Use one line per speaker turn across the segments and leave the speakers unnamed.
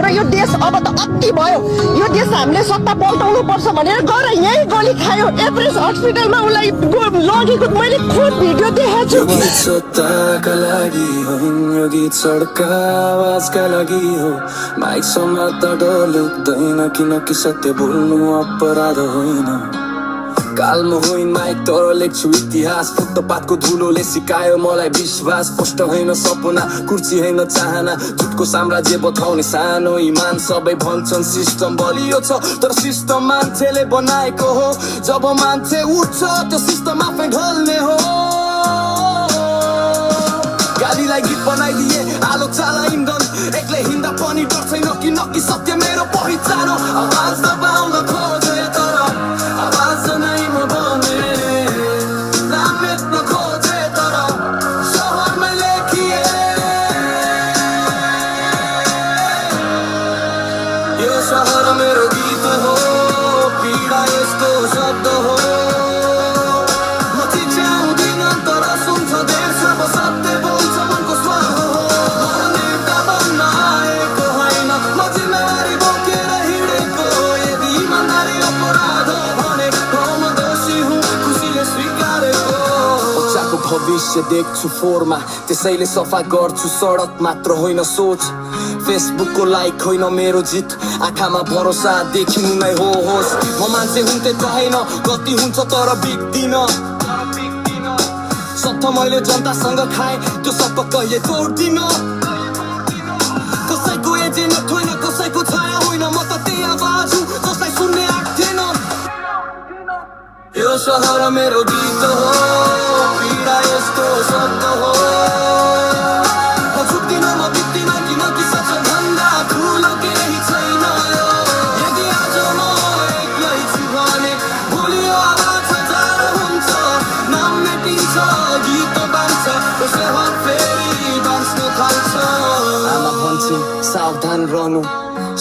हाम्रो यो देश अब त अति भयो। यो देश हामीले सत्ता पल्टाउनु पर्छ भनेर गएर यही गोली खायो। एभरेस्ट हस्पिटलमा उसलाई लगेको मैले खुद भिडियो देखाएको छु।
सत्ताका लागि होइन यो गीत सडकका आवाजका लागि हो। माइक समात्दा डर लुक्दैन किनकि सत्य बोल्नु अपराध होइन। कालमा होइन माइक तर लेख्छु इतिहास। फुटपाथको धुलोले सिकायो मलाई विश्वास। स्पष्ट होइन सपना कुर्सी होइन चाहना। झुटको साम्राज्य बताउने सानो इमान। सबै भन्छन् सिस्टम बलियो छ तर सिस्टम मान्छेले बनाएको हो। जब मान्छे उठ्छ त्यो सिस्टम आफै ढल्ने हो। गालीलाई गीत बनाइदिए आलो चाला इन्धन। एक्लै हिँड्दा पनि डर छैन किनकि सत्य मेरो पहिचान हो। आवाज दबाउन खोजे तर आवाज नै म बने। नाम मेट्न खोजे तर सहरमा लेखिए। यो सहर मेरो गीत हो पीडा यसको शब्द हो। म चिच्याउँदिन तर सुन्छ देश अब सत्य बोल्छ मनको स्वर हो। नेता बन्न आएको होइन म जिम्मेवारी बोकेर हिँडेको। यदि इमानदारी अपराध हो भने म दोषी हुँ खुसीले स्वीकारेको। बच्चाको भविष्य देख्छु फोहोरमा त्यसैले सफा गर्छु सडक मात्र होइन सोच। फेसबुकको लाइक होइन मेरो जित आँखामा भरोसा देखिनु नै हो होस्। म मान्छे हुन्थे चाहेन गति हुन्छ तर बिग्दिन। सत्य मैले जनतासँग खाएँ त्यो सब कहिले तोड्दिन। कसैको एजेन्ट होइन कसैको छाया होइन म त त्यही आवाज हुँ जसलाई सुन्ने आँट थिएन। यो सहर मेरो गीत हो पीडा यसको शब्द हो। म झुक्दिन म बित्दिन किनकि सच भन्दा ठुलो केही छैन यो। यदि आज म एक्लै छु भने भोलि यो आवाज हजार हुन्छ। नाम मेटिन्छ गीत बान्छ सहर फेरि बाँच्न थाल्छ। आमा भन्छन् सावधान रहनु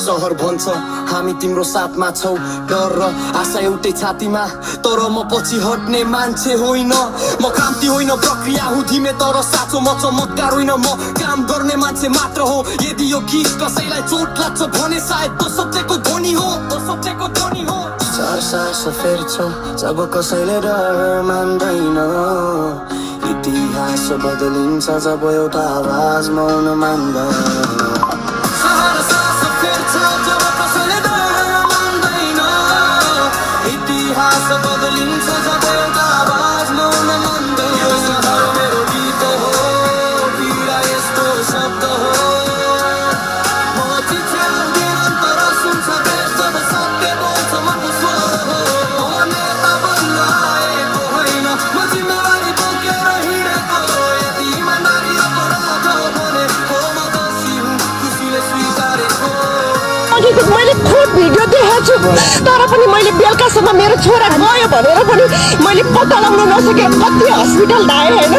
सहर भन्छ हामी तिम्रो साथमा छौ। डर र आशा एउटै छातीमा तर म पछि हट्ने मान्छे होइन। म क्रान्ति होइन प्रक्रिया हुँ धीमे तर साँचो। म चमत्कार होइन म काम गर्ने मान्छे मात्र हो। यदि यो गीत कसैलाई चोट लाग्छ भने सायद त्यो सत्यको ध्वनि हो। त्यो सत्यको ध्वनि हो। चार सास फेर्छौ जब कसैले डर मान्दैन। इतिहास बदलिन्छ जब एउटा आवाज मौन मान्दैन। सहर सास फेर्छ जब कसैले डर मान्दैन। इतिहास बदलिन्छ जब एउटा आवाज मौन मान्दैन। यो सहर मेरो गीत हो पीडा यसको शब्द हो। म चिच्याउँदिन तर सुन्छ देश जब सत्य बोल्छ मनको स्वर हो। म नेता बन्न आएको होइन म जिम्मेवारी बोकेर हिँडेको। यदि इमानदारी अपराध हो भने म दोषी हुँ खुसीले स्वीकारेको।
मैले खुद भिडियो देखाएको छु तर पनि मैले बेलुकासम्म मेरो छोरा गयो भनेर पनि मैले पत्ता लगाउन नसकेँ। कति हस्पिटल धाएँ होइन।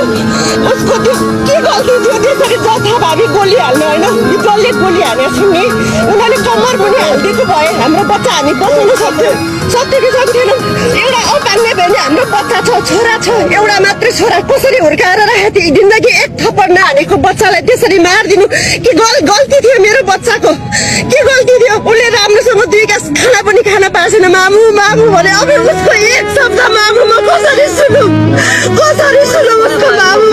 उसको त्यो के गल्ती थियो त्यसरी जथाभावी गोली हाल्ने होइन। जसले गोली हानेको छ नि उनीहरूले कम्मर पनि हालिदिएको भए हाम्रो बच्चा हामी बचाउन सक्थ्यौँ। सक्थ्यो कि सक्थेनौँ। एउटा अपाङ्गे भेनी हाम्रो बच्चा छ छोरा छ एउटा मात्रै छोरा कसरी हुर्काएर राखेको थियो। जिन्दगी एक थप्पड नहानेको बच्चालाई त्यसरी मारिदिनु के गल्ती थियो मेरो बच्चाको के गल्ती थियो। उसले राम्रोसँग 2 गाँस खाना पनि खान पाएको छैन। मामु मामु भने अब उसको एक शब्द मामु म कसरी सुनौँ उसको मामु